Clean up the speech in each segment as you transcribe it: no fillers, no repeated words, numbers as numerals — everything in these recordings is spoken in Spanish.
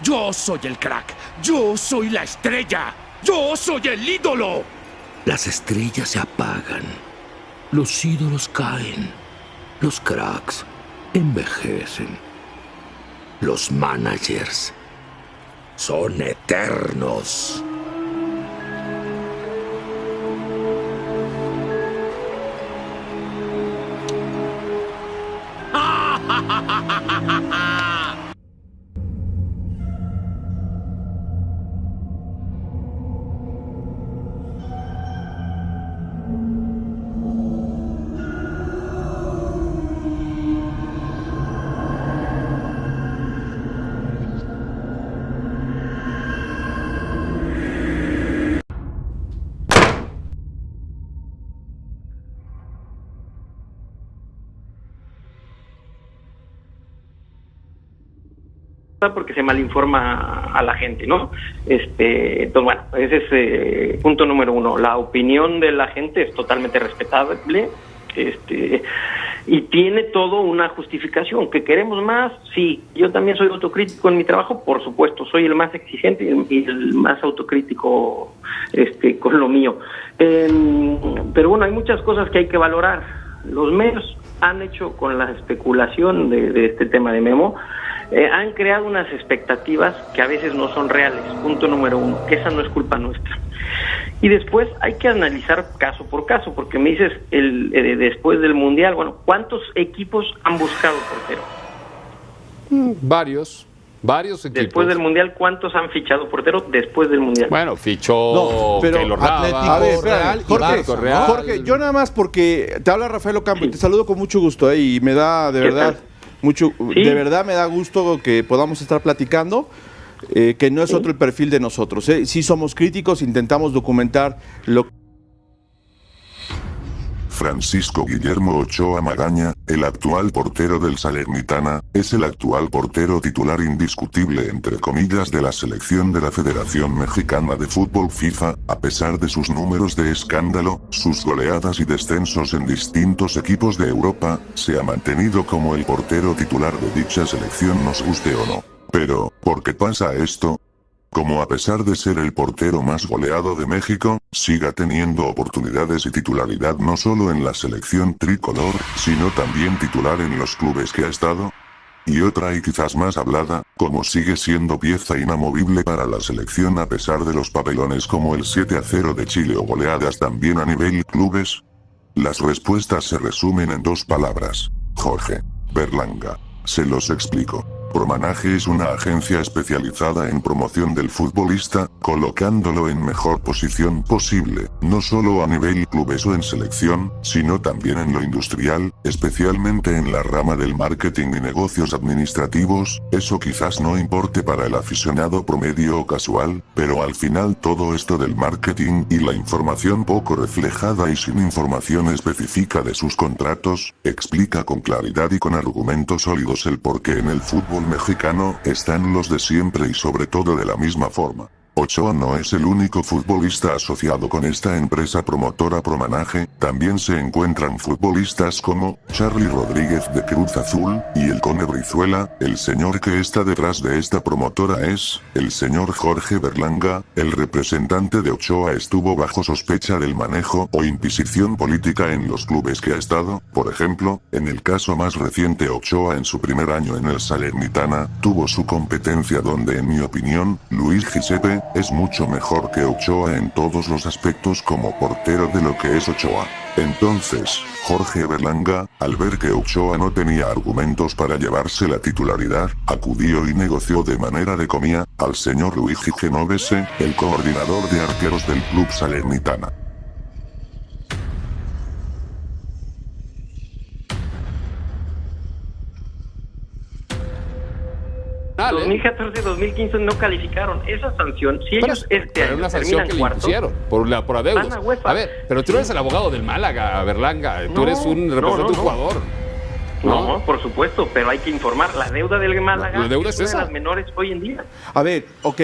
Yo soy el crack. Yo soy la estrella. Yo soy el ídolo. Las estrellas se apagan. Los ídolos caen. Los cracks envejecen. Los managers son eternos. Porque se malinforma a la gente, ¿no? Entonces, bueno, ese es punto número uno. La opinión de la gente es totalmente respetable, y tiene todo una justificación. ¿Que queremos más? Sí. Yo también soy autocrítico en mi trabajo, por supuesto. Soy el más exigente y el más autocrítico con lo mío. Pero bueno, hay muchas cosas que hay que valorar. Los medios han hecho con la especulación de este tema de Memo, han creado unas expectativas que a veces no son reales, punto número uno, que esa no es culpa nuestra. Y después hay que analizar caso por caso, porque me dices, después del Mundial, bueno, ¿cuántos equipos han buscado portero? Varios equipos. Después del Mundial, ¿cuántos han fichado portero después del Mundial? Bueno, fichó Keylor Navas, A ver, Real, Jorge, yo nada más porque te habla Rafael Ocampo y te saludo con mucho gusto, y me da de verdad de verdad me da gusto que podamos estar platicando, que no es otro el perfil de nosotros, sí somos críticos, intentamos documentar lo que... Francisco Guillermo Ochoa Magaña, el actual portero del Salernitana, es el actual portero titular indiscutible entre comillas de la selección de la Federación Mexicana de Fútbol FIFA, a pesar de sus números de escándalo, sus goleadas y descensos en distintos equipos de Europa, se ha mantenido como el portero titular de dicha selección, nos guste o no. Pero, ¿por qué pasa esto? Como a pesar de ser el portero más goleado de México, siga teniendo oportunidades y titularidad no solo en la selección tricolor, sino también titular en los clubes que ha estado. Y otra y quizás más hablada, como sigue siendo pieza inamovible para la selección a pesar de los papelones como el 7-0 de Chile o goleadas también a nivel clubes. Las respuestas se resumen en dos palabras: Jorge Berlanga. Se los explico. Promanaje es una agencia especializada en promoción del futbolista, colocándolo en mejor posición posible, no solo a nivel clubes o en selección, sino también en lo industrial, especialmente en la rama del marketing y negocios administrativos. Eso quizás no importe para el aficionado promedio o casual, pero al final todo esto del marketing y la información poco reflejada y sin información específica de sus contratos, explica con claridad y con argumentos sólidos el por qué en el fútbol mexicano están los de siempre y sobre todo de la misma forma. Ochoa no es el único futbolista asociado con esta empresa promotora Promanaje, también se encuentran futbolistas como Charly Rodríguez de Cruz Azul, y el Cone Brizuela. El señor que está detrás de esta promotora es el señor Jorge Berlanga. El representante de Ochoa estuvo bajo sospecha del manejo o inquisición política en los clubes que ha estado. Por ejemplo, en el caso más reciente, Ochoa en su primer año en el Salernitana tuvo su competencia donde en mi opinión, Luis Giuseppe es mucho mejor que Ochoa en todos los aspectos como portero de lo que es Ochoa. Entonces, Jorge Berlanga, al ver que Ochoa no tenía argumentos para llevarse la titularidad, acudió y negoció de manera de comía al señor Luigi Genovese, el coordinador de arqueros del club Salernitana. 2014-2015 no calificaron. Esa sanción, si ellos pero una sanción que le impusieron por adeudos. A ver, pero tú eres el abogado del Málaga, Berlanga. Tú eres un representante de un jugador. No, por supuesto, pero hay que informar. La deuda del Málaga la deuda es una esa. de las menores hoy en día. A ver, ok,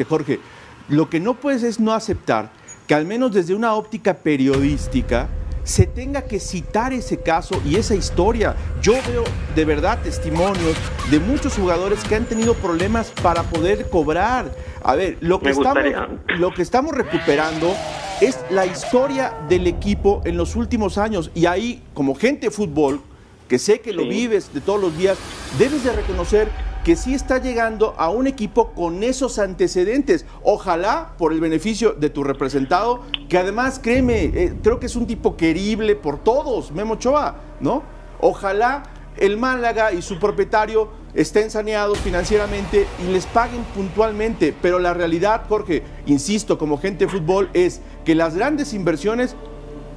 Jorge, lo que no puedes es no aceptar que al menos desde una óptica periodística se tenga que citar ese caso y esa historia. Yo veo de verdad testimonios de muchos jugadores que han tenido problemas para poder cobrar. A ver, lo que estamos recuperando es la historia del equipo en los últimos años, y ahí, como gente de fútbol, que sé que lo vives de todos los días, debes de reconocer que sí está llegando a un equipo con esos antecedentes. Ojalá, por el beneficio de tu representado, que además, créeme, creo que es un tipo querible por todos, Memo Ochoa, ¿no? Ojalá el Málaga y su propietario estén saneados financieramente y les paguen puntualmente, pero la realidad, Jorge, insisto, como gente de fútbol, es que las grandes inversiones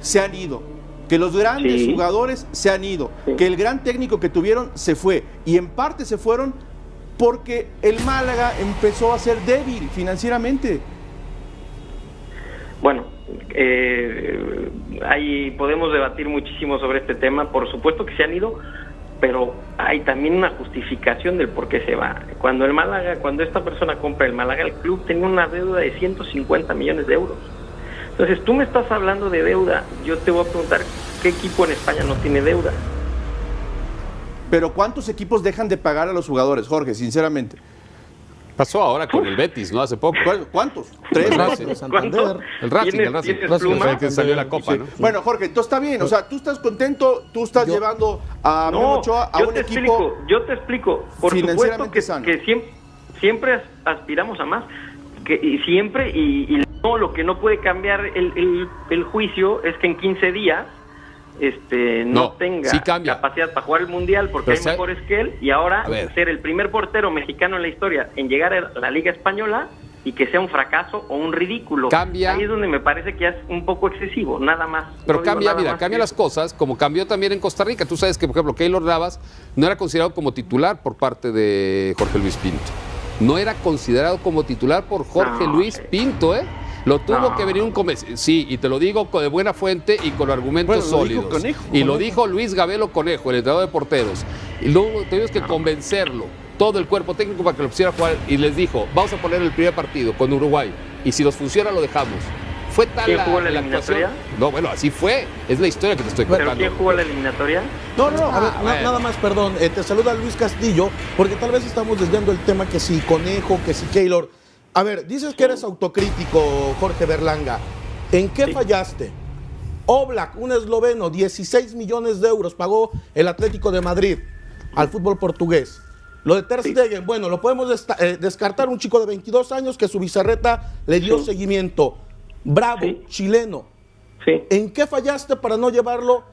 se han ido, que los grandes jugadores se han ido, que el gran técnico que tuvieron se fue, y en parte se fueron porque el Málaga empezó a ser débil financieramente. Bueno, ahí podemos debatir muchísimo sobre este tema. Por supuesto que se han ido, pero hay también una justificación del por qué se va. Cuando esta persona compra el Málaga, el club tenía una deuda de 150 millones de euros. Entonces, tú me estás hablando de deuda, yo te voy a preguntar, ¿qué equipo en España no tiene deuda? Pero ¿cuántos equipos dejan de pagar a los jugadores, Jorge, sinceramente? Pasó ahora con el Betis, ¿no? Hace poco. ¿Cuántos? ¿Tres? El Racing. Que salió la Copa, ¿no? Bueno, Jorge, entonces está bien. O sea, tú estás contento, tú estás llevando a Memo Ochoa a un equipo. Yo te explico. Por supuesto que siempre aspiramos a más. Y no, lo que no puede cambiar el juicio es que en 15 días no tenga capacidad para jugar el Mundial porque hay mejores que él, y ahora ser el primer portero mexicano en la historia en llegar a la Liga Española y que sea un fracaso o un ridículo. Ahí es donde me parece que es un poco excesivo, nada más. Pero cambia las cosas, como cambió también en Costa Rica. Tú sabes que, por ejemplo, Keylor Navas no era considerado como titular por parte de Jorge Luis Pinto. No era considerado como titular por Jorge Luis Pinto, ¿eh? Lo tuvo que venir un sí, y te lo digo de buena fuente y con argumentos sólidos. Lo dijo Luis Gabelo Conejo, el entrenador de porteros. Y luego tuvimos que convencerlo, todo el cuerpo técnico, para que lo pusiera a jugar, y les dijo, vamos a poner el primer partido con Uruguay, y si nos funciona lo dejamos. Fue tal ¿Quién jugó la eliminatoria? No, bueno, así fue. Es la historia que te estoy contando. ¿Pero quién jugó la eliminatoria? No, a ver, nada más, perdón. Te saluda Luis Castillo, porque tal vez estamos desviando el tema, que si Conejo, que si Keylor. A ver, dices que eres autocrítico, Jorge Berlanga. ¿En qué fallaste? Oblak, un esloveno, 16 millones de euros pagó el Atlético de Madrid al fútbol portugués. Lo de Ter Stegen, bueno, lo podemos descartar, un chico de 22 años que su Bizarreta le dio seguimiento. Bravo, chileno. ¿En qué fallaste para no llevarlo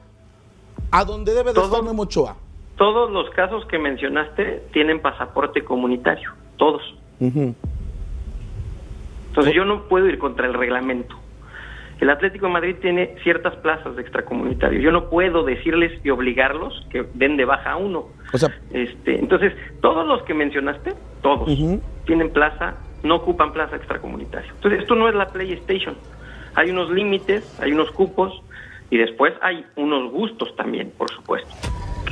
a donde debe de estar Memo Ochoa? Todos los casos que mencionaste tienen pasaporte comunitario, todos. Entonces yo no puedo ir contra el reglamento. El Atlético de Madrid tiene ciertas plazas de extracomunitario. Yo no puedo decirles y obligarlos que den de baja a uno. O sea, entonces, todos los que mencionaste, todos, tienen plaza, no ocupan plaza extracomunitaria. Entonces, esto no es la PlayStation. Hay unos límites, hay unos cupos, y después hay unos gustos también, por supuesto.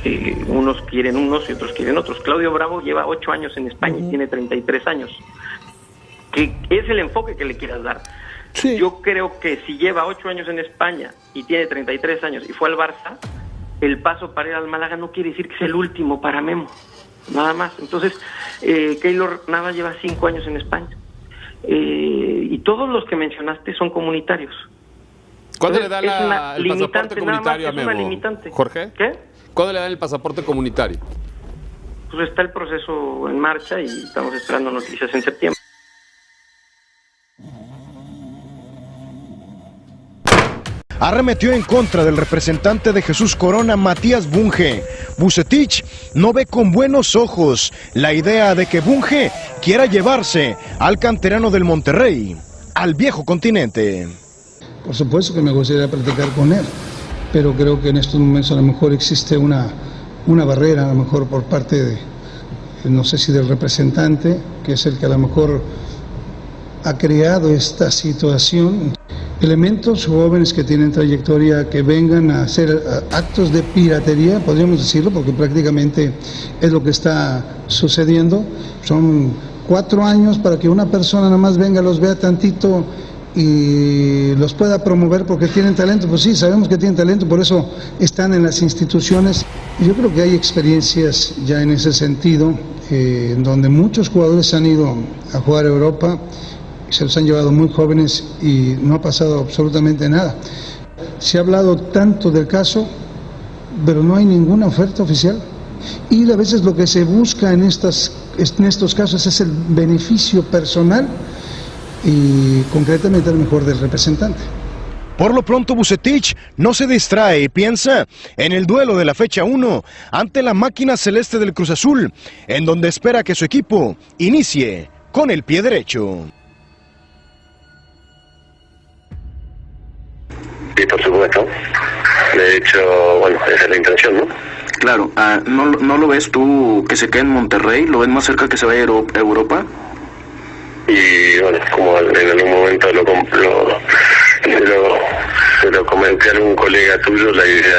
Que unos quieren unos y otros quieren otros. Claudio Bravo lleva 8 años en España y tiene 33 años. Que es el enfoque que le quieras dar. Yo creo que si lleva 8 años en España y tiene 33 años y fue al Barça, el paso para ir al Málaga no quiere decir que sea el último para Memo, nada más. Entonces, Keylor Navas lleva 5 años en España, y todos los que mencionaste son comunitarios. ¿Cuándo le dan el pasaporte comunitario a Memo, Jorge? ¿Qué? ¿Cuándo le dan el pasaporte comunitario? Pues está el proceso en marcha y estamos esperando noticias en septiembre. Arremetió en contra del representante de Jesús Corona, Matías Bunge. Vucetich no ve con buenos ojos la idea de que Bunge quiera llevarse al canterano del Monterrey al viejo continente. Por supuesto que me gustaría platicar con él, pero creo que en estos momentos a lo mejor existe una barrera, a lo mejor por parte de, no sé si del representante, que es el que a lo mejor ha creado esta situación. Elementos jóvenes que tienen trayectoria que vengan a hacer actos de piratería, podríamos decirlo, porque prácticamente es lo que está sucediendo. Son 4 años para que una persona nada más venga, los vea tantito y los pueda promover porque tienen talento. Pues sí, sabemos que tienen talento, por eso están en las instituciones. Yo creo que hay experiencias ya en ese sentido, en donde muchos jugadores han ido a jugar a Europa, se los han llevado muy jóvenes y no ha pasado absolutamente nada. Se ha hablado tanto del caso, pero no hay ninguna oferta oficial. Y a veces lo que se busca en estos casos es el beneficio personal y concretamente a lo mejor del representante. Por lo pronto Vucetich no se distrae y piensa en el duelo de la fecha 1 ante la máquina celeste del Cruz Azul, en donde espera que su equipo inicie con el pie derecho. Sí, por supuesto. De hecho, bueno, esa es la intención, ¿no? Claro, ¿no lo ves tú que se quede en Monterrey? ¿Lo ves más cerca que se vaya a Europa? Y bueno, como en algún momento se lo comenté a algún colega tuyo, la idea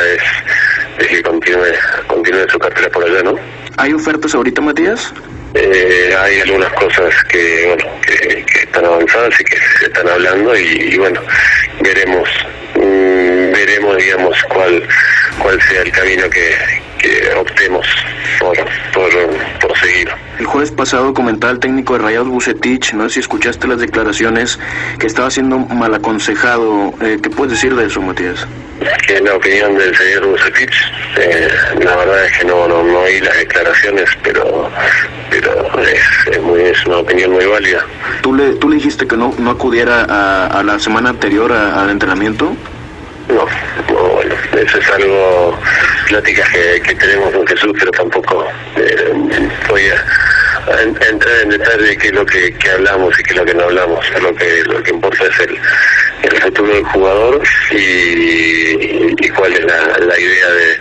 es que continúe su carrera por allá, ¿no? ¿Hay ofertas ahorita, Matías? Hay algunas cosas que están avanzadas y que se están hablando y bueno, veremos digamos cuál sea el camino que optemos por seguir. El jueves pasado comentaba el técnico de Rayados, Vucetich, no sé si escuchaste las declaraciones, que estaba siendo mal aconsejado. ¿Qué puedes decir de eso, Matías? Que en la opinión del señor Vucetich, la verdad es que no oí las declaraciones, pero es una opinión muy válida. ¿Tú le dijiste que no acudiera a la semana anterior al entrenamiento? No, bueno, eso es algo, pláticas que tenemos con Jesús, pero tampoco voy a entrar en detalle de qué es lo que hablamos y qué es lo que no hablamos. Lo que importa es el futuro del jugador y cuál es la idea de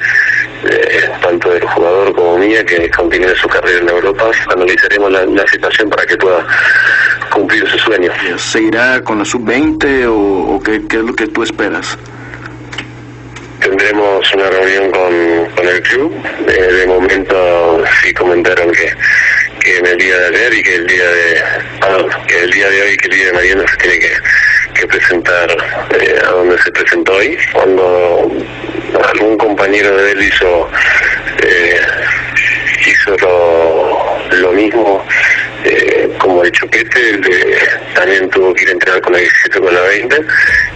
tanto del jugador como mía, que continúe su carrera en Europa. Analizaremos la situación para que pueda cumplir su sueño. ¿Seguirá con la sub-20 o qué es lo que tú esperas? Tendremos una reunión con el club. De momento sí comentaron que en el día de ayer y que el día de hoy y que el día de mañana se tiene que presentar a donde se presentó hoy. Cuando algún compañero de él hizo lo mismo, como el Chupete, también tuvo que ir a entrenar con la 17 con la 20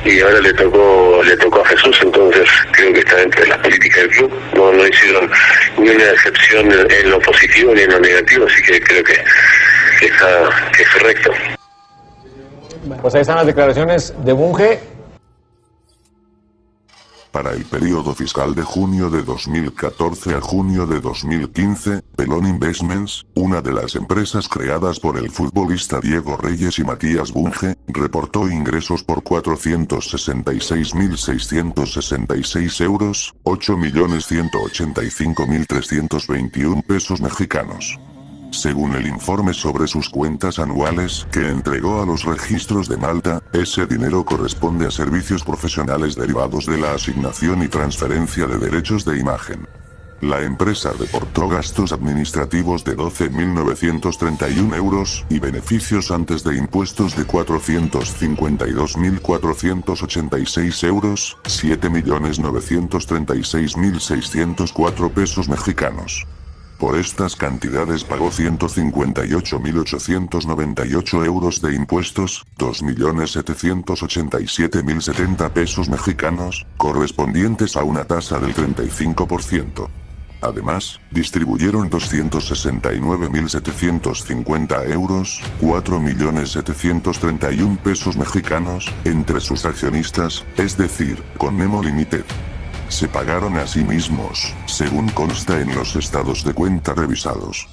y ahora le tocó a Jesús, entonces creo que está dentro de las políticas del club. No hicieron ni una excepción en lo positivo ni en lo negativo, así que creo que es correcto. Pues ahí están las declaraciones de Bunge. Para el periodo fiscal de junio de 2014 a junio de 2015, Pelón Investments, una de las empresas creadas por el futbolista Diego Reyes y Matías Bunge, reportó ingresos por 466.666 euros, 8.185.321 pesos mexicanos. Según el informe sobre sus cuentas anuales que entregó a los registros de Malta, ese dinero corresponde a servicios profesionales derivados de la asignación y transferencia de derechos de imagen. La empresa reportó gastos administrativos de 12.931 euros y beneficios antes de impuestos de 452.486 euros, 7.936.604 pesos mexicanos. Por estas cantidades pagó 158.898 euros de impuestos, 2.787.070 pesos mexicanos, correspondientes a una tasa del 35%. Además, distribuyeron 269.750 euros, 4.731 pesos mexicanos, entre sus accionistas, es decir, con Nemo Limited. Se pagaron a sí mismos, según consta en los estados de cuenta revisados.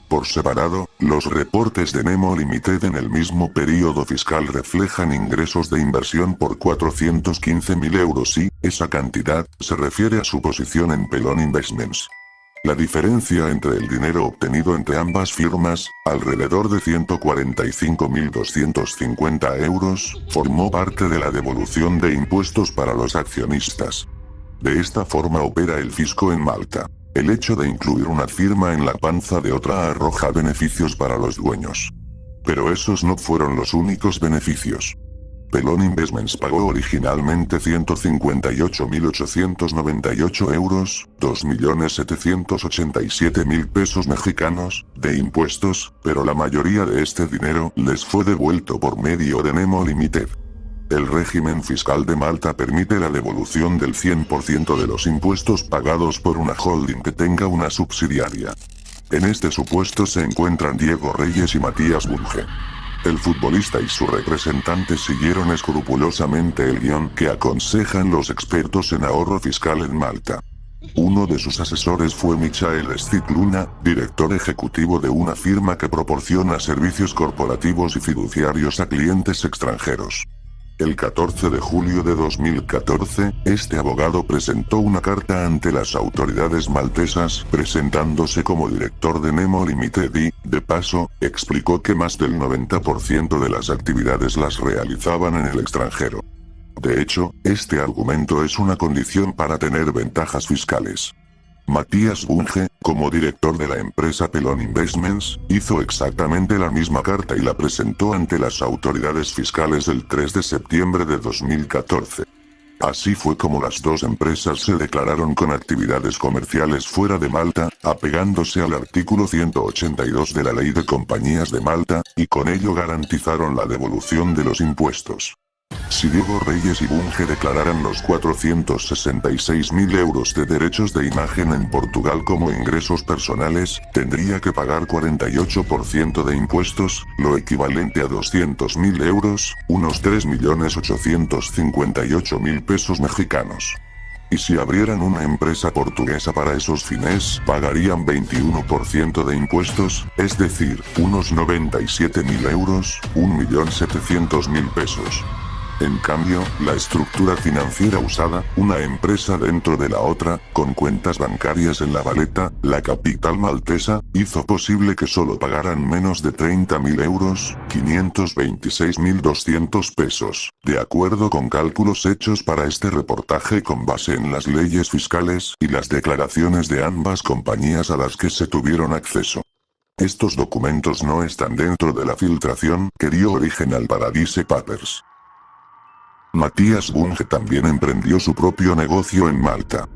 Por separado, los reportes de Nemo Limited en el mismo periodo fiscal reflejan ingresos de inversión por 415.000 euros y, esa cantidad, se refiere a su posición en Pelón Investments. La diferencia entre el dinero obtenido entre ambas firmas, alrededor de 145.250 euros, formó parte de la devolución de impuestos para los accionistas. De esta forma opera el fisco en Malta. El hecho de incluir una firma en la panza de otra arroja beneficios para los dueños. Pero esos no fueron los únicos beneficios. Pelon Investments pagó originalmente 158.898 euros, 2.787.000 pesos mexicanos, de impuestos, pero la mayoría de este dinero les fue devuelto por medio de Nemo Limited. El régimen fiscal de Malta permite la devolución del 100% de los impuestos pagados por una holding que tenga una subsidiaria. En este supuesto se encuentran Diego Reyes y Matías Bunge. El futbolista y su representante siguieron escrupulosamente el guión que aconsejan los expertos en ahorro fiscal en Malta. Uno de sus asesores fue Michael Stikluna, director ejecutivo de una firma que proporciona servicios corporativos y fiduciarios a clientes extranjeros. El 14 de julio de 2014, este abogado presentó una carta ante las autoridades maltesas presentándose como director de Nemo Limited y, de paso, explicó que más del 90% de las actividades las realizaban en el extranjero. De hecho, este argumento es una condición para tener ventajas fiscales. Matías Bunge, como director de la empresa Pelon Investments, hizo exactamente la misma carta y la presentó ante las autoridades fiscales el 3 de septiembre de 2014. Así fue como las dos empresas se declararon con actividades comerciales fuera de Malta, apegándose al artículo 182 de la Ley de Compañías de Malta, y con ello garantizaron la devolución de los impuestos. Si Diego Reyes y Bunge declararan los 466.000 euros de derechos de imagen en Portugal como ingresos personales, tendría que pagar 48% de impuestos, lo equivalente a 200.000 euros, unos 3.858.000 pesos mexicanos. Y si abrieran una empresa portuguesa para esos fines, pagarían 21% de impuestos, es decir, unos 97.000 euros, 1.700.000 pesos. En cambio, la estructura financiera usada, una empresa dentro de la otra, con cuentas bancarias en La Valeta, la capital maltesa, hizo posible que solo pagaran menos de 30.000 euros, 526.200 pesos, de acuerdo con cálculos hechos para este reportaje con base en las leyes fiscales y las declaraciones de ambas compañías a las que se tuvieron acceso. Estos documentos no están dentro de la filtración que dio origen al Paradise Papers. Matías Bunge también emprendió su propio negocio en Malta.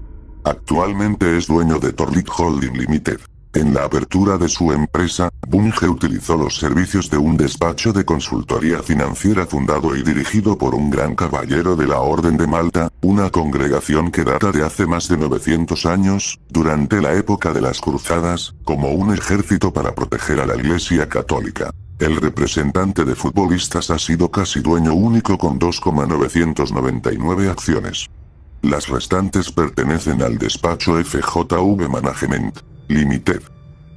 Actualmente es dueño de Torlit Holding Limited. En la apertura de su empresa, Bunge utilizó los servicios de un despacho de consultoría financiera fundado y dirigido por un gran caballero de la Orden de Malta, una congregación que data de hace más de 900 años, durante la época de las Cruzadas, como un ejército para proteger a la Iglesia Católica. El representante de futbolistas ha sido casi dueño único con 2,999 acciones. Las restantes pertenecen al despacho FJV Management Limited.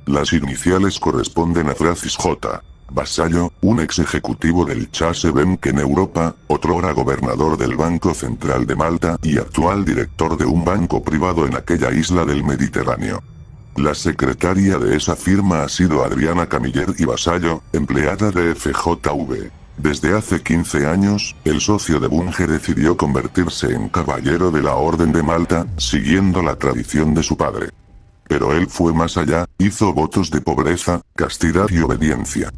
Las iniciales corresponden a Francis J. Vasallo, un ex ejecutivo del Chase Bank en Europa, otrora gobernador del Banco Central de Malta y actual director de un banco privado en aquella isla del Mediterráneo. La secretaria de esa firma ha sido Adriana Camiller y Vasallo, empleada de FJV. Desde hace 15 años, el socio de Bunge decidió convertirse en caballero de la Orden de Malta, siguiendo la tradición de su padre. Pero él fue más allá, hizo votos de pobreza, castidad y obediencia.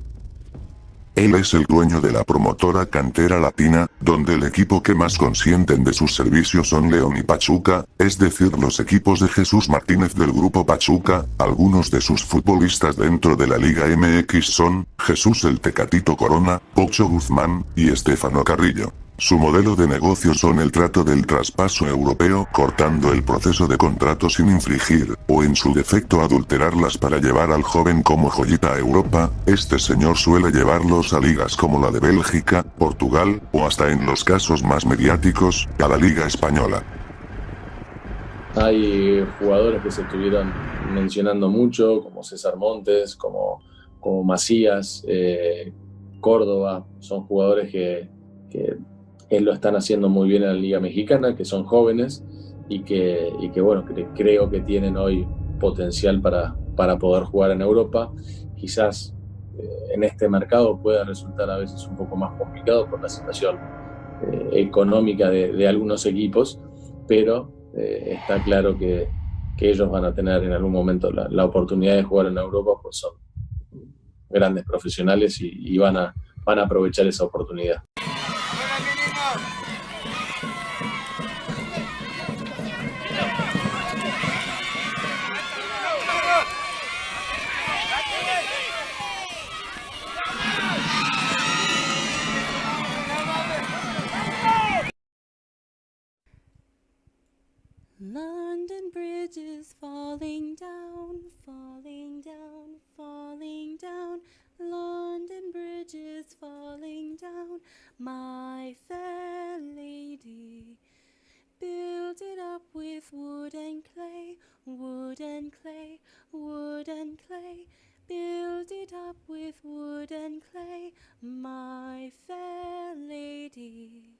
Él es el dueño de la promotora Cantera Latina, donde el equipo que más consienten de sus servicios son León y Pachuca, es decir los equipos de Jesús Martínez del grupo Pachuca. Algunos de sus futbolistas dentro de la Liga MX son, Jesús el Tecatito Corona, Pocho Guzmán, y Estefano Carrillo. Su modelo de negocio son el trato del traspaso europeo, cortando el proceso de contrato sin infringir, o en su defecto adulterarlas para llevar al joven como joyita a Europa. Este señor suele llevarlos a ligas como la de Bélgica, Portugal, o hasta en los casos más mediáticos, a la Liga Española. Hay jugadores que se estuvieron mencionando mucho, como César Montes, como Macías, Córdoba, son jugadores que lo están haciendo muy bien en la Liga Mexicana, que son jóvenes y que bueno, creo que tienen hoy potencial para poder jugar en Europa. Quizás en este mercado pueda resultar a veces un poco más complicado por la situación económica de algunos equipos, pero está claro que ellos van a tener en algún momento la oportunidad de jugar en Europa, pues son grandes profesionales y van a aprovechar esa oportunidad. London Bridge is falling down, falling down, falling down. London Bridge is falling down, my fair lady. Build it up with wood and clay, wood and clay, wood and clay. Build it up with wood and clay, my fair lady.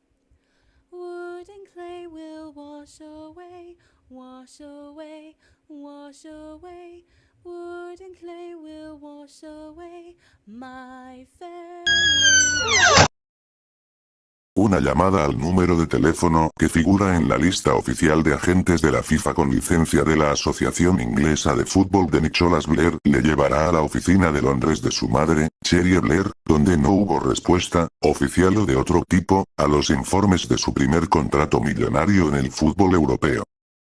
Wood and clay will wash away, wash away, wash away. Wood and clay will wash away, my fair lady. Una llamada al número de teléfono que figura en la lista oficial de agentes de la FIFA con licencia de la Asociación Inglesa de Fútbol de Nicholas Blair le llevará a la oficina de Londres de su madre, Cherie Blair, donde no hubo respuesta, oficial o de otro tipo, a los informes de su primer contrato millonario en el fútbol europeo.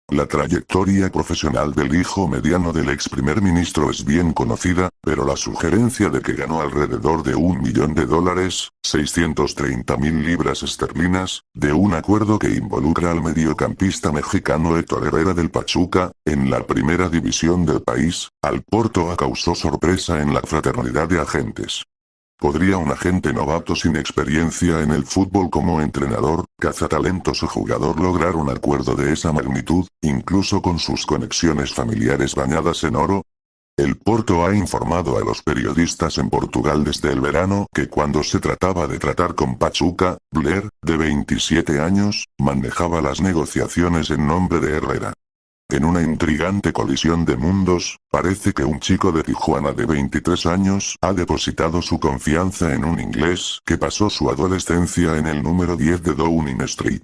La trayectoria profesional del hijo mediano del ex primer ministro es bien conocida, pero la sugerencia de que ganó alrededor de $1 millón, 630.000 libras esterlinas, de un acuerdo que involucra al mediocampista mexicano Héctor Herrera del Pachuca, en la primera división del país, al Porto causó sorpresa en la fraternidad de agentes. ¿Podría un agente novato sin experiencia en el fútbol como entrenador, cazatalentos o jugador lograr un acuerdo de esa magnitud, incluso con sus conexiones familiares bañadas en oro? El Porto ha informado a los periodistas en Portugal desde el verano que cuando se trataba de tratar con Pachuca, Blair, de 27 años, manejaba las negociaciones en nombre de Herrera. En una intrigante colisión de mundos, parece que un chico de Tijuana de 23 años ha depositado su confianza en un inglés que pasó su adolescencia en el número 10 de Downing Street.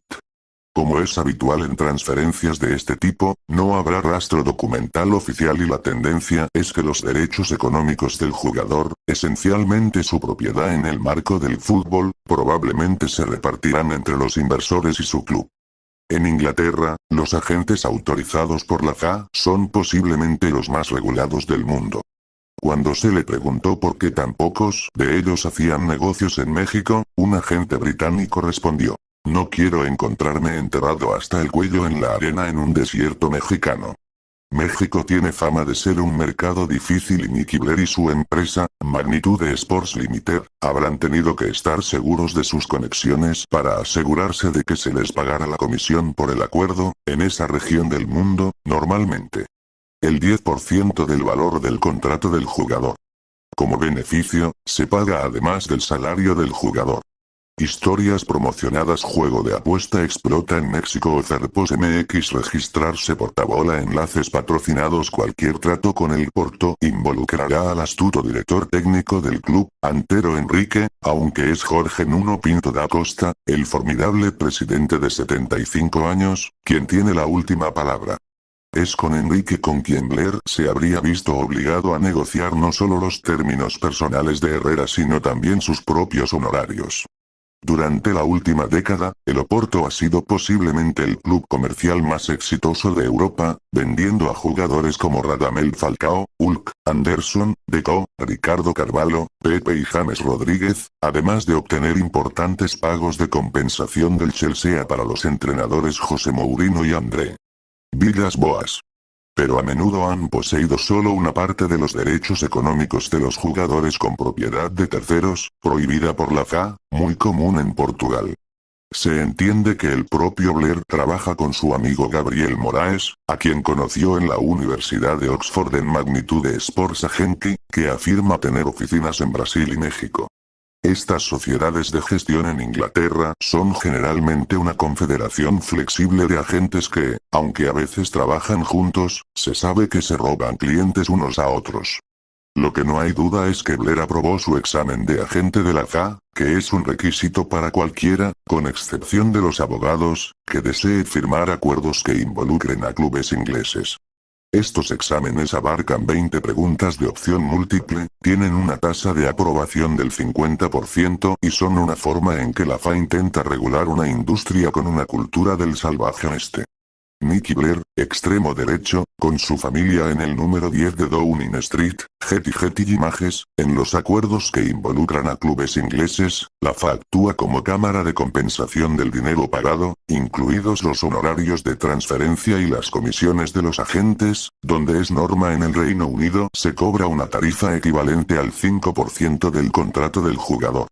Como es habitual en transferencias de este tipo, no habrá rastro documental oficial y la tendencia es que los derechos económicos del jugador, esencialmente su propiedad en el marco del fútbol, probablemente se repartirán entre los inversores y su club. En Inglaterra, los agentes autorizados por la FA son posiblemente los más regulados del mundo. Cuando se le preguntó por qué tan pocos de ellos hacían negocios en México, un agente británico respondió: "No quiero encontrarme enterrado hasta el cuello en la arena en un desierto mexicano". México tiene fama de ser un mercado difícil y Mickey Blair y su empresa, Magnitude Sports Limited, habrán tenido que estar seguros de sus conexiones para asegurarse de que se les pagara la comisión por el acuerdo, en esa región del mundo, normalmente el 10% del valor del contrato del jugador. Como beneficio, se paga además del salario del jugador. Historias promocionadas. Juego de apuesta explota en México. Cerpos MX. Registrarse portabola. Enlaces patrocinados. Cualquier trato con el Porto involucrará al astuto director técnico del club, Antero Enrique, aunque es Jorge Nuno Pinto da Costa, el formidable presidente de 75 años, quien tiene la última palabra. Es con Enrique con quien Blair se habría visto obligado a negociar no solo los términos personales de Herrera sino también sus propios honorarios. Durante la última década, el Oporto ha sido posiblemente el club comercial más exitoso de Europa, vendiendo a jugadores como Radamel Falcao, Hulk, Anderson, Deco, Ricardo Carvalho, Pepe y James Rodríguez, además de obtener importantes pagos de compensación del Chelsea para los entrenadores José Mourinho y André Villas-Boas. Pero a menudo han poseído solo una parte de los derechos económicos de los jugadores con propiedad de terceros, prohibida por la FA, muy común en Portugal. Se entiende que el propio Blair trabaja con su amigo Gabriel Moraes, a quien conoció en la Universidad de Oxford en Magnitude Sports Agency, que afirma tener oficinas en Brasil y México. Estas sociedades de gestión en Inglaterra son generalmente una confederación flexible de agentes que, aunque a veces trabajan juntos, se sabe que se roban clientes unos a otros. Lo que no hay duda es que Blair aprobó su examen de agente de la FA, que es un requisito para cualquiera, con excepción de los abogados, que desee firmar acuerdos que involucren a clubes ingleses. Estos exámenes abarcan 20 preguntas de opción múltiple, tienen una tasa de aprobación del 50% y son una forma en que la FA intenta regular una industria con una cultura del salvaje oeste. Nicky Blair, extremo derecho, con su familia en el número 10 de Downing Street, Getty Images, en los acuerdos que involucran a clubes ingleses, la FA actúa como cámara de compensación del dinero pagado, incluidos los honorarios de transferencia y las comisiones de los agentes, donde es norma en el Reino Unido, se cobra una tarifa equivalente al 5% del contrato del jugador.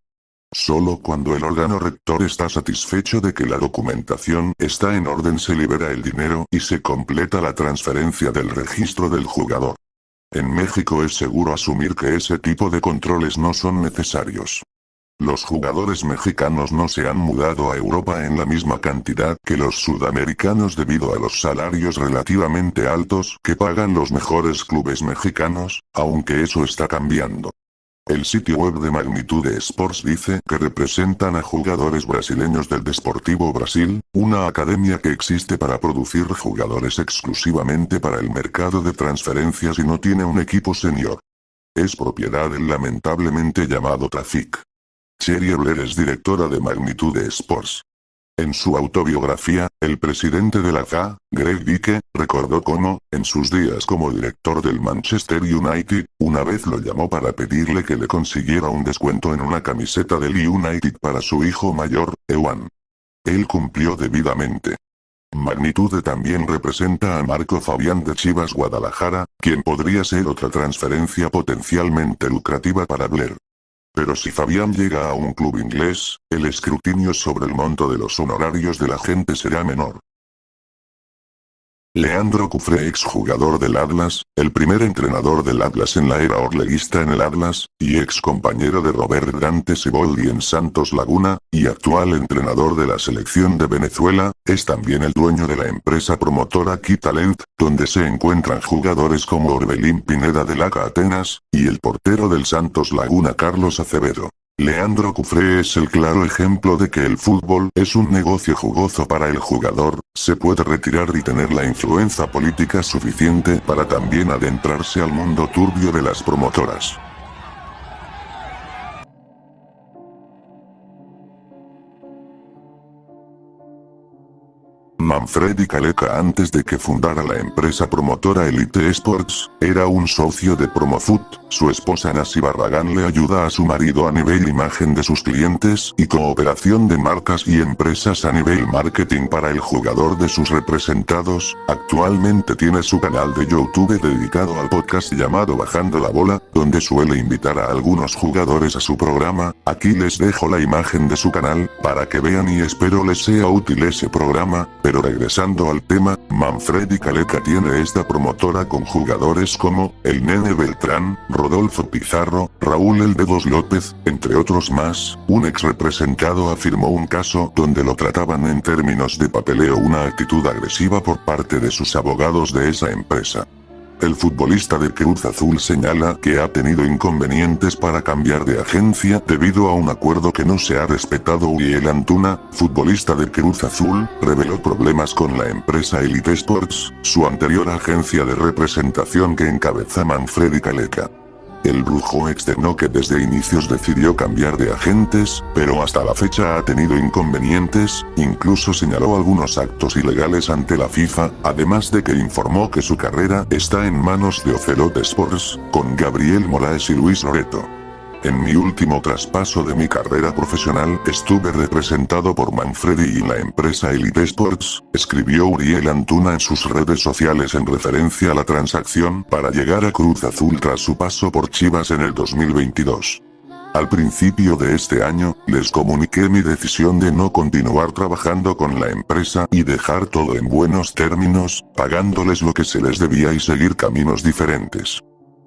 Solo cuando el órgano rector está satisfecho de que la documentación está en orden se libera el dinero y se completa la transferencia del registro del jugador. En México es seguro asumir que ese tipo de controles no son necesarios. Los jugadores mexicanos no se han mudado a Europa en la misma cantidad que los sudamericanos debido a los salarios relativamente altos que pagan los mejores clubes mexicanos, aunque eso está cambiando. El sitio web de Magnitude Sports dice que representan a jugadores brasileños del Desportivo Brasil, una academia que existe para producir jugadores exclusivamente para el mercado de transferencias y no tiene un equipo senior. Es propiedad del lamentablemente llamado Trafic. Cheryl Blair es directora de Magnitude Sports. En su autobiografía, el presidente de la FA, Greg Dicke, recordó cómo, en sus días como director del Manchester United, una vez lo llamó para pedirle que le consiguiera un descuento en una camiseta del United para su hijo mayor, Ewan. Él cumplió debidamente. Magnitude también representa a Marco Fabián de Chivas Guadalajara, quien podría ser otra transferencia potencialmente lucrativa para Blair. Pero si Fabián llega a un club inglés, el escrutinio sobre el monto de los honorarios de la gente será menor. Leandro Cufré, exjugador del Atlas, el primer entrenador del Atlas en la era orleguista en el Atlas, y ex compañero de Robert Dante Siboldi en Santos Laguna, y actual entrenador de la selección de Venezuela, es también el dueño de la empresa promotora Key Talent, donde se encuentran jugadores como Orbelín Pineda del AK Atenas, y el portero del Santos Laguna Carlos Acevedo. Leandro Cufré es el claro ejemplo de que el fútbol es un negocio jugoso para el jugador, se puede retirar y tener la influencia política suficiente para también adentrarse al mundo turbio de las promotoras. Manfredi Caleka, antes de que fundara la empresa promotora Elite Sports, era un socio de Promofoot. Su esposa Nancy Barragán le ayuda a su marido a nivel imagen de sus clientes y cooperación de marcas y empresas a nivel marketing para el jugador de sus representados. Actualmente tiene su canal de YouTube dedicado al podcast llamado Bajando la Bola, donde suele invitar a algunos jugadores a su programa. Aquí les dejo la imagen de su canal, para que vean y espero les sea útil ese programa. Pero regresando al tema, Manfredi Caleka tiene esta promotora con jugadores como, el Nene Beltrán, Rodolfo Pizarro, Raúl El Dedos López, entre otros más. Un ex representado afirmó un caso donde lo trataban en términos de papeleo una actitud agresiva por parte de sus abogados de esa empresa. El futbolista de Cruz Azul señala que ha tenido inconvenientes para cambiar de agencia debido a un acuerdo que no se ha respetado. Uriel Antuna, futbolista de Cruz Azul, reveló problemas con la empresa Elite Sports, su anterior agencia de representación que encabeza Manfredi Caleka. El brujo externó que desde inicios decidió cambiar de agentes, pero hasta la fecha ha tenido inconvenientes, incluso señaló algunos actos ilegales ante la FIFA, además de que informó que su carrera está en manos de Ocelot Sports, con Gabriel Moraes y Luis Loreto. En mi último traspaso de mi carrera profesional estuve representado por Manfredi y la empresa Elite Sports, escribió Uriel Antuna en sus redes sociales en referencia a la transacción para llegar a Cruz Azul tras su paso por Chivas en el 2022. Al principio de este año, les comuniqué mi decisión de no continuar trabajando con la empresa y dejar todo en buenos términos, pagándoles lo que se les debía y seguir caminos diferentes.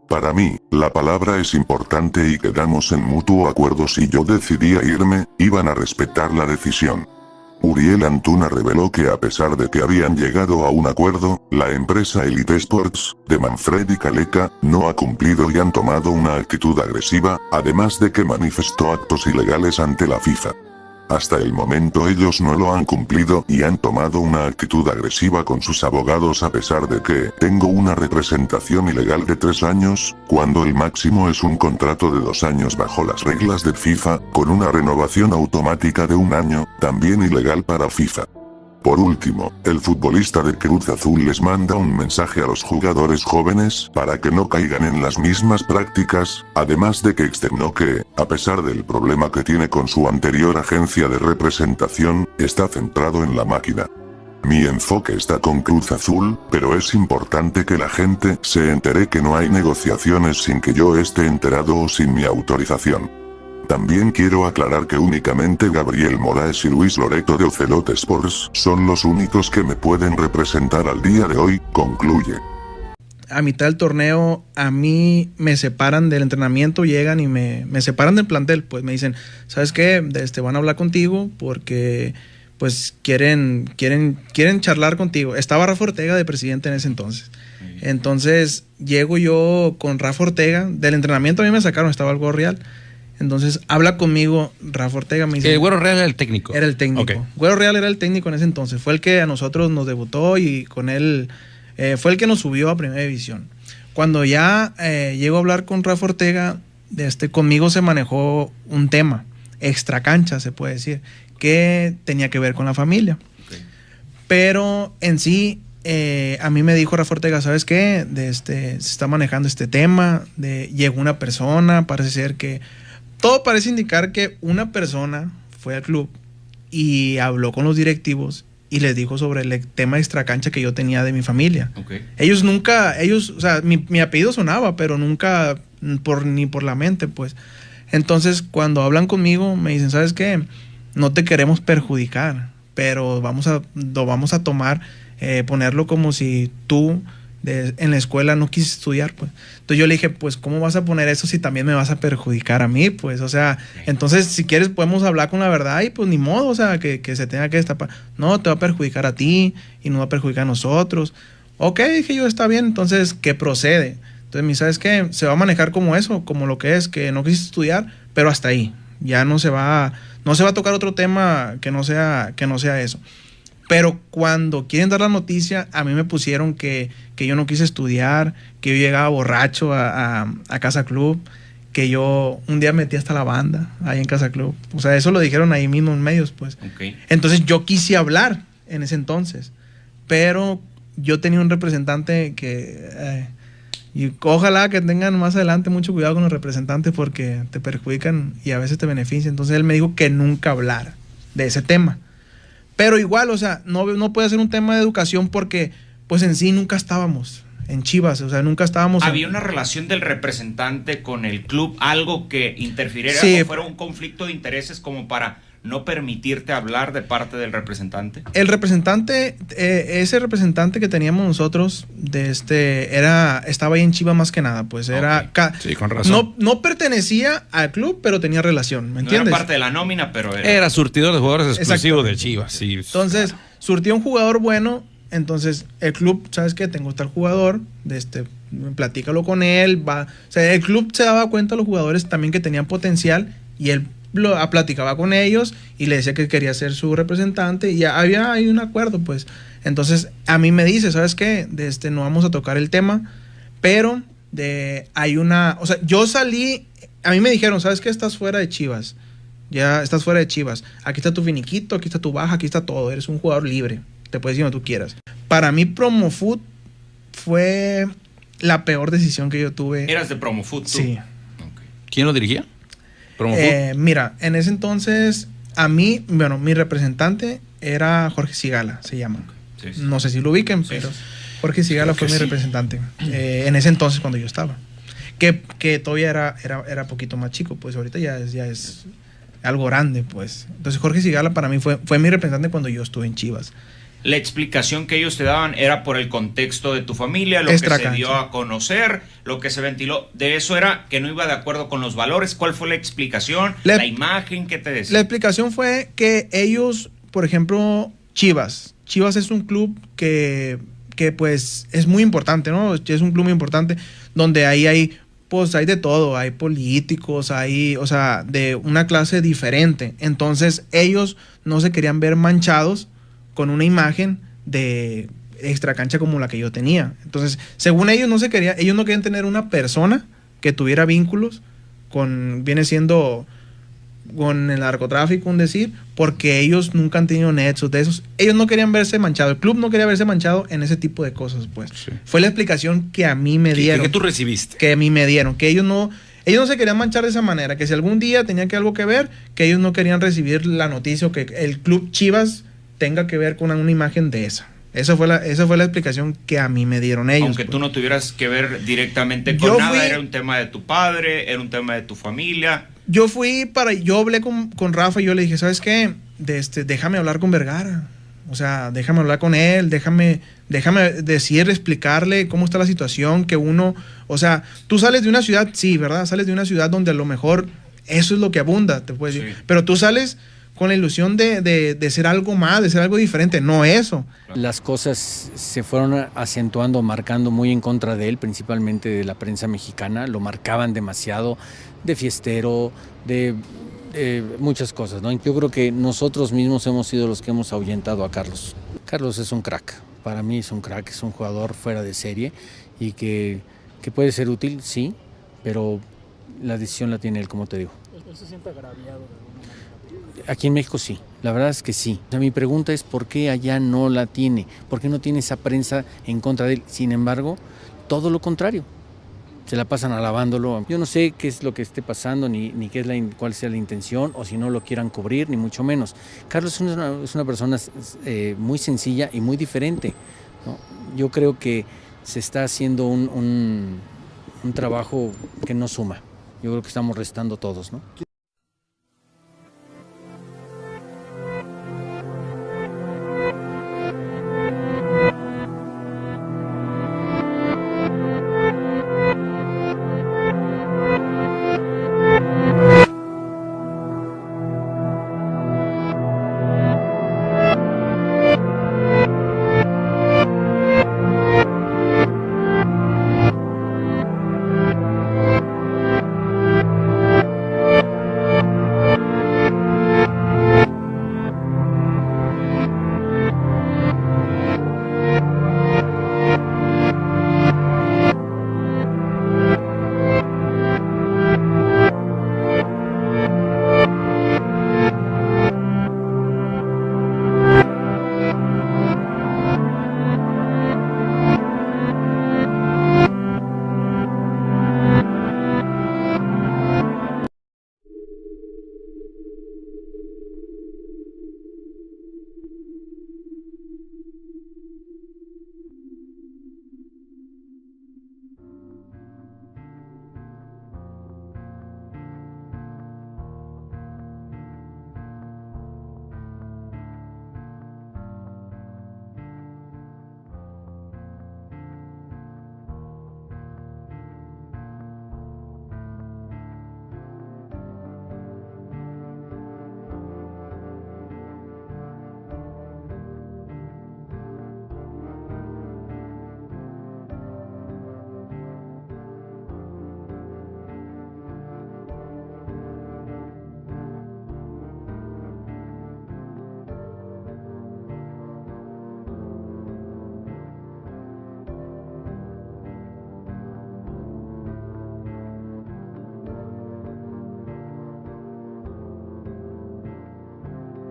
Para mí, la palabra es importante y quedamos en mutuo acuerdo. Si yo decidía irme, iban a respetar la decisión. Uriel Antuna reveló que a pesar de que habían llegado a un acuerdo, la empresa Elite Sports, de Manfredi Caleka, no ha cumplido y han tomado una actitud agresiva, además de que manifestó actos ilegales ante la FIFA. Hasta el momento ellos no lo han cumplido y han tomado una actitud agresiva con sus abogados a pesar de que tengo una representación ilegal de 3 años, cuando el máximo es un contrato de 2 años bajo las reglas de FIFA, con una renovación automática de 1 año, también ilegal para FIFA. Por último, el futbolista de Cruz Azul les manda un mensaje a los jugadores jóvenes para que no caigan en las mismas prácticas, además de que externó que, a pesar del problema que tiene con su anterior agencia de representación, está centrado en la máquina. Mi enfoque está con Cruz Azul, pero es importante que la gente se entere que no hay negociaciones sin que yo esté enterado o sin mi autorización. También quiero aclarar que únicamente Gabriel Moraes y Luis Loreto de Ocelot Sports son los únicos que me pueden representar al día de hoy, concluye. A mitad del torneo a mí me separan del entrenamiento, llegan y me separan del plantel, pues me dicen, ¿sabes qué? Van a hablar contigo porque pues quieren charlar contigo. Estaba Rafa Ortega de presidente en ese entonces. Entonces llego yo con Rafa Ortega, del entrenamiento a mí me sacaron, estaba el Güero Real. Entonces habla conmigo Rafa Ortega, me dice... El Güero Real era el técnico. Era el técnico. Okay. Güero Real era el técnico en ese entonces. Fue el que a nosotros nos debutó y con él fue el que nos subió a Primera División. Cuando ya llego a hablar con Rafa Ortega, conmigo se manejó un tema, extracancha se puede decir, que tenía que ver con la familia. Okay. Pero en sí, a mí me dijo Rafa Ortega, ¿sabes qué? Se está manejando este tema, llegó una persona, parece ser que... Todo parece indicar que una persona fue al club y habló con los directivos y les dijo sobre el tema extracancha que yo tenía de mi familia. Okay. Ellos, o sea, mi apellido sonaba, pero nunca ni por la mente, pues. Entonces, cuando hablan conmigo, me dicen, ¿sabes qué? No te queremos perjudicar, pero lo vamos a tomar, ponerlo como si tú en la escuela no quise estudiar, pues. Entonces yo le dije, pues, ¿cómo vas a poner eso si también me vas a perjudicar a mí? Pues, o sea, entonces, si quieres podemos hablar con la verdad y pues ni modo, o sea, que se tenga que destapar. No, te va a perjudicar a ti y no va a perjudicar a nosotros. Ok, dije yo, está bien, entonces, ¿qué procede? Entonces, me ¿sabes qué? Se va a manejar como eso, como lo que es, que no quisiste estudiar, pero hasta ahí. Ya no se va a tocar otro tema que no sea eso. Pero cuando quieren dar la noticia, a mí me pusieron que yo no quise estudiar, que yo llegaba borracho a Casa Club, que yo un día metí hasta la banda ahí en Casa Club. O sea, eso lo dijeron ahí mismo en medios, pues. Okay. Entonces yo quise hablar en ese entonces, pero yo tenía un representante que... y ojalá que tengan más adelante mucho cuidado con los representantes porque te perjudican y a veces te benefician. Entonces él me dijo que nunca hablara de ese tema. Pero igual, o sea, no puede ser un tema de educación porque, pues en sí nunca estábamos en Chivas, o sea, nunca estábamos... ¿Había una relación del representante con el club, algo que interfiriera o fuera un conflicto de intereses como para no permitirte hablar de parte del representante? El representante, ese representante que teníamos nosotros, estaba ahí en Chivas más que nada, pues era... Okay. Sí, con razón. No pertenecía al club, pero tenía relación, ¿me entiendes? No era parte de la nómina, pero era surtidor de jugadores exclusivos de Chivas, sí. Entonces, surtió un jugador bueno, entonces el club, ¿sabes qué? Tengo tal jugador, platícalo con él, o sea, el club se daba cuenta a los jugadores también que tenían potencial y él platicaba con ellos y le decía que quería ser su representante y había un acuerdo, pues. Entonces a mí me dice, ¿sabes qué? No vamos a tocar el tema, pero o sea, yo salí, a mí me dijeron, ¿sabes qué? Estás fuera de Chivas, ya estás fuera de Chivas, aquí está tu finiquito, aquí está tu baja, aquí está todo, eres un jugador libre, te puedes ir donde tú quieras. Para mí Promofoot fue la peor decisión que yo tuve. ¿Eras de Promofoot tú? Sí. Okay. ¿Quién lo dirigía? Mira, en ese entonces a mí, bueno, mi representante era Jorge Sigala, se llama. Sí. No sé si lo ubiquen, pero Jorge Sigala fue mi representante en ese entonces cuando yo estaba. Que todavía era poquito más chico, pues ahorita ya es algo grande, pues. Entonces Jorge Sigala para mí fue mi representante cuando yo estuve en Chivas. La explicación que ellos te daban era por el contexto de tu familia, lo que se dio a conocer, lo que se ventiló. De eso era que no iba de acuerdo con los valores. ¿Cuál fue la explicación? La imagen que te decía. La explicación fue que ellos, por ejemplo, Chivas es un club que pues es muy importante, ¿no? Es un club muy importante donde ahí hay de todo, hay políticos, o sea, de una clase diferente. Entonces ellos no se querían ver manchados con una imagen de extracancha como la que yo tenía. Entonces, según ellos no querían tener una persona que tuviera vínculos viene siendo con el narcotráfico, porque ellos nunca han tenido nexos de esos. Ellos no querían verse manchado, el club no quería verse manchado en ese tipo de cosas, pues. Sí. Fue la explicación que a mí me dieron. ¿Qué tú recibiste? Que a mí me dieron, que ellos no se querían manchar de esa manera, que si algún día tenía que algo que ver, que ellos no querían recibir la noticia o que el club Chivas tenga que ver con una imagen de esa. Esa fue la explicación que a mí me dieron ellos. Aunque tú no tuvieras que ver directamente con nada, era un tema de tu padre, era un tema de tu familia. Yo hablé con Rafa y yo le dije, ¿sabes qué? Déjame hablar con Vergara. O sea, déjame hablar con él, déjame explicarle cómo está la situación, que uno, o sea, tú sales de una ciudad, sí, ¿verdad? Sales de una ciudad donde a lo mejor eso es lo que abunda, te puedes decir. Pero tú sales con la ilusión de ser algo más, de ser algo diferente, no eso. Las cosas se fueron acentuando, marcando muy en contra de él, principalmente de la prensa mexicana, lo marcaban demasiado, de fiestero, de muchas cosas, ¿no? Yo creo que nosotros mismos hemos sido los que hemos ahuyentado a Carlos. Carlos es un crack, para mí es un crack, es un jugador fuera de serie y que puede ser útil, sí, pero la decisión la tiene él, como te digo. ¿Él se siente agraviado? Aquí en México sí, la verdad es que sí. O sea, mi pregunta es ¿por qué allá no la tiene? ¿Por qué no tiene esa prensa en contra de él? Sin embargo, todo lo contrario. Se la pasan alabándolo. Yo no sé qué es lo que esté pasando, ni qué es cuál sea la intención, o si no lo quieran cubrir, ni mucho menos. Carlos es una persona muy sencilla y muy diferente, ¿no? Yo creo que se está haciendo un trabajo que no suma. Yo creo que estamos restando todos, ¿no?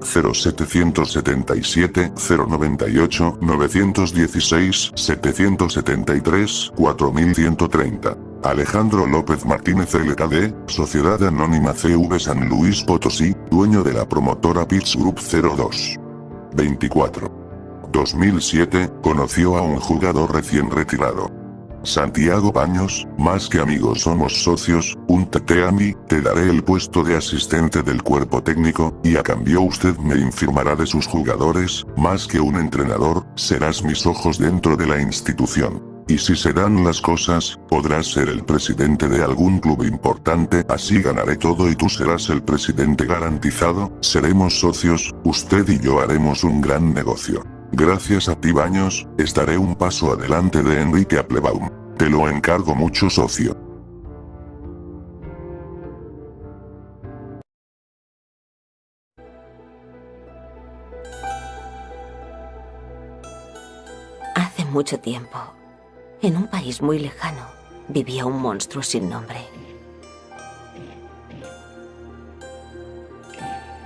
(0777, 098, 916, 773, 4130). Alejandro López Martínez LKD, Sociedad Anónima CV San Luis Potosí, dueño de la promotora Pitts Group 02. 24. 2007, conoció a un jugador recién retirado. Santiago Baños, más que amigos somos socios, úntate a mí, te daré el puesto de asistente del cuerpo técnico, y a cambio usted me informará de sus jugadores, más que un entrenador, serás mis ojos dentro de la institución. Y si se dan las cosas, podrás ser el presidente de algún club importante, así ganaré todo y tú serás el presidente garantizado, seremos socios, usted y yo haremos un gran negocio. Gracias a ti Baños, estaré un paso adelante de Enrique Applebaum. Te lo encargo mucho socio. Hace mucho tiempo, en un país muy lejano, vivía un monstruo sin nombre.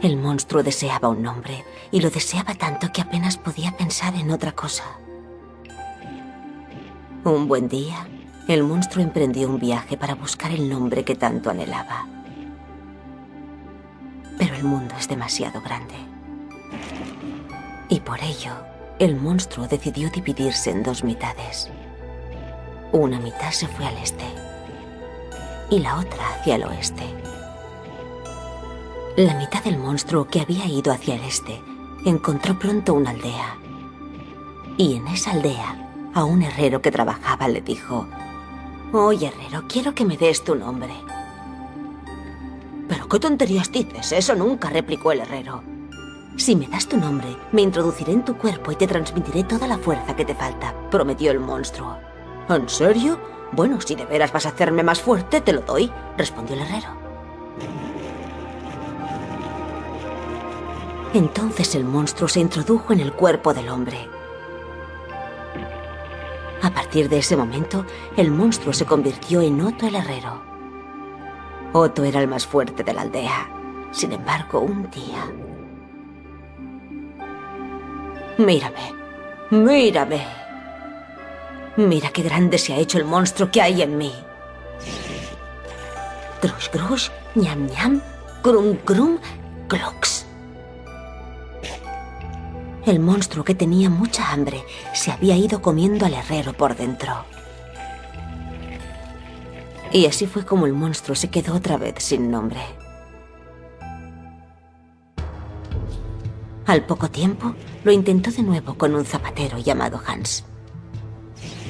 El monstruo deseaba un nombre, y lo deseaba tanto que apenas podía pensar en otra cosa. Un buen día, el monstruo emprendió un viaje para buscar el nombre que tanto anhelaba. Pero el mundo es demasiado grande. Y por ello, el monstruo decidió dividirse en dos mitades. Una mitad se fue al este y la otra hacia el oeste. La mitad del monstruo que había ido hacia el este encontró pronto una aldea. Y en esa aldea, a un herrero que trabajaba le dijo: «Oye, herrero, quiero que me des tu nombre». «¿Pero qué tonterías dices? Eso nunca», replicó el herrero. «Si me das tu nombre, me introduciré en tu cuerpo y te transmitiré toda la fuerza que te falta», prometió el monstruo. «¿En serio? Bueno, si de veras vas a hacerme más fuerte, te lo doy», respondió el herrero. Entonces el monstruo se introdujo en el cuerpo del hombre. A partir de ese momento, el monstruo se convirtió en Otto el herrero. Otto era el más fuerte de la aldea. Sin embargo, un día... «Mírame, mírame. Mira qué grande se ha hecho el monstruo que hay en mí». Grush, grush, ñam, ñam, grum, grum, glux. El monstruo, que tenía mucha hambre, se había ido comiendo al herrero por dentro. Y así fue como el monstruo se quedó otra vez sin nombre. Al poco tiempo, lo intentó de nuevo con un zapatero llamado Hans.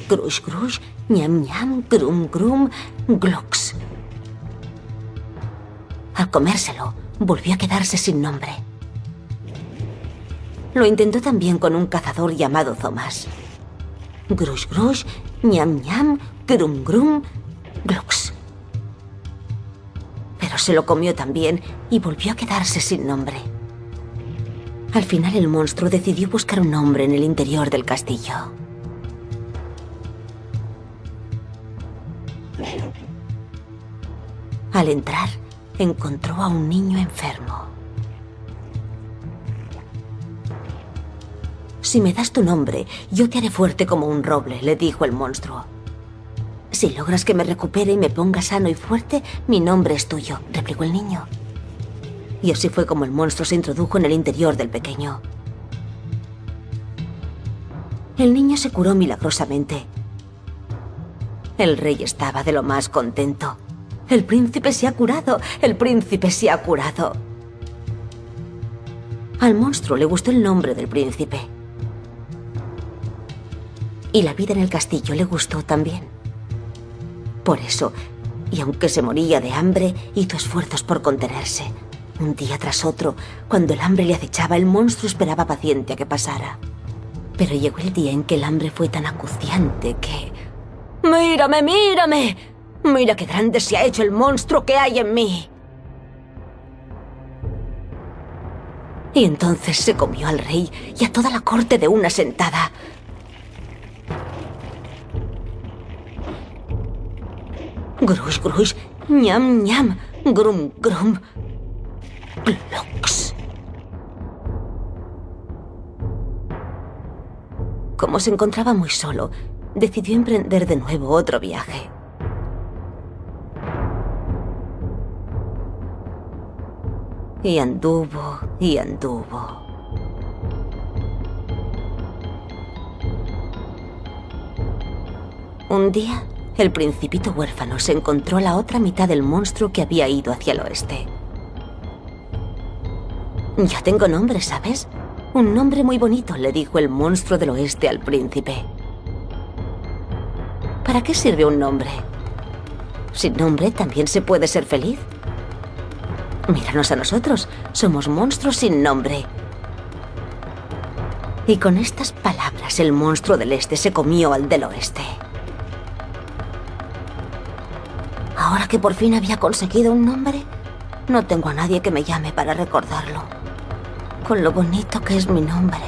Grush, grush, ñam, ñam, grum, grum, glux. Al comérselo, volvió a quedarse sin nombre. Lo intentó también con un cazador llamado Thomas. Grush, grush, ñam, ñam, grum, grum, glux. Pero se lo comió también y volvió a quedarse sin nombre. Al final el monstruo decidió buscar un nombre en el interior del castillo. Al entrar, encontró a un niño enfermo. «Si me das tu nombre, yo te haré fuerte como un roble», le dijo el monstruo. «Si logras que me recupere y me ponga sano y fuerte, mi nombre es tuyo», replicó el niño. Y así fue como el monstruo se introdujo en el interior del pequeño. El niño se curó milagrosamente. El rey estaba de lo más contento. «El príncipe se ha curado, el príncipe se ha curado». Al monstruo le gustó el nombre del príncipe. Y la vida en el castillo le gustó también. Por eso, y aunque se moría de hambre, hizo esfuerzos por contenerse. Un día tras otro, cuando el hambre le acechaba, el monstruo esperaba paciente a que pasara. Pero llegó el día en que el hambre fue tan acuciante que... «¡Mírame, mírame! Mira qué grande se ha hecho el monstruo que hay en mí». Y entonces se comió al rey y a toda la corte de una sentada. Grush, grush, ñam, ñam, grum, grum, glux. Como se encontraba muy solo, decidió emprender de nuevo otro viaje. Y anduvo y anduvo. Un día, el principito huérfano se encontró a la otra mitad del monstruo que había ido hacia el oeste. «Ya tengo nombre, ¿sabes? Un nombre muy bonito», le dijo el monstruo del oeste al príncipe. «¿Para qué sirve un nombre? Sin nombre también se puede ser feliz. Míranos a nosotros, somos monstruos sin nombre». Y con estas palabras el monstruo del este se comió al del oeste. Ahora que por fin había conseguido un nombre, no tengo a nadie que me llame para recordarlo, con lo bonito que es mi nombre.